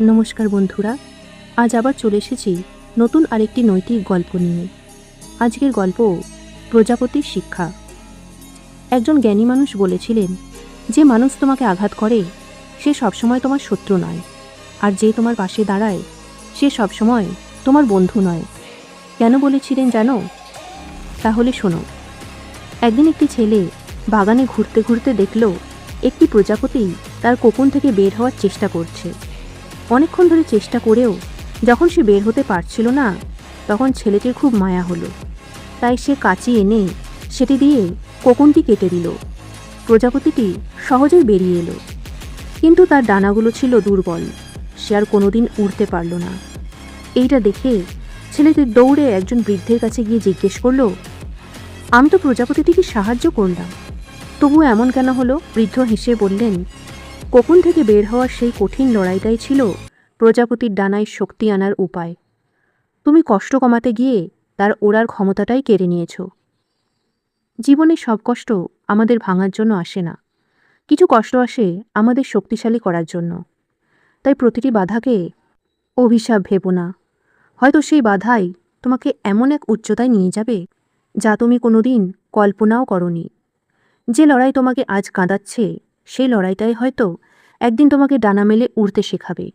নমস্কার বন্ধুরা, আজ আবার চলে এসেছি নতুন আরেকটি নৈতিক গল্প নিয়ে। আজকের গল্প প্রজাপতির শিক্ষা। একজন জ্ঞানী মানুষ বলেছিলেন, যে মানুষ তোমাকে আঘাত করে সে সবসময় তোমার শত্রু নয়, আর যে তোমার পাশে দাঁড়ায় সে সবসময় তোমার বন্ধু নয়। কেন বলেছিলেন জানো? তাহলে শোনো। একদিন একটি ছেলে বাগানে ঘুরতে ঘুরতে দেখল একটি প্রজাপতি তার কোকন থেকে বের হওয়ার চেষ্টা করছে। অনেকক্ষণ ধরে চেষ্টা করেও যখন সে বের হতে পারছিল না, তখন ছেলেটির খুব মায়া হলো। তাই সে কাঁচি এনে সেটি দিয়ে কোকনটি কেটে দিল। প্রজাপতিটি সহজেই বেরিয়ে এলো, কিন্তু তার ডানাগুলো ছিল দুর্বল, সে আর কোনোদিন উড়তে পারল না। এইটা দেখে ছেলেটি দৌড়ে একজন বৃদ্ধের কাছে গিয়ে জিজ্ঞেস করল, আমি তো প্রজাপতিটিকে সাহায্য করলাম, তবু এমন কেন হলো? বৃদ্ধ হেসে বললেন, কোকন থেকে বের হওয়ার সেই কঠিন লড়াইটাই ছিল প্রজাপতির ডানায় শক্তি আনার উপায়। তুমি কষ্ট কমাতে গিয়ে তার ওড়ার ক্ষমতাটাই কেড়ে নিয়েছ। জীবনে সব কষ্ট আমাদের ভাঙার জন্য আসে না, কিছু কষ্ট আসে আমাদের শক্তিশালী করার জন্য। তাই প্রতিটি বাধাকে অভিশাপ ভেবো না, হয়তো সেই বাধাই তোমাকে এমন এক উচ্চতায় নিয়ে যাবে যা তুমি কোনোদিন কল্পনাও করনি। যে লড়াই তোমাকে আজ কাঁদাচ্ছে সেই লড়াইটাই হয়তো একদিন তোমাকে ডানা মেলে উড়তে শেখাবে।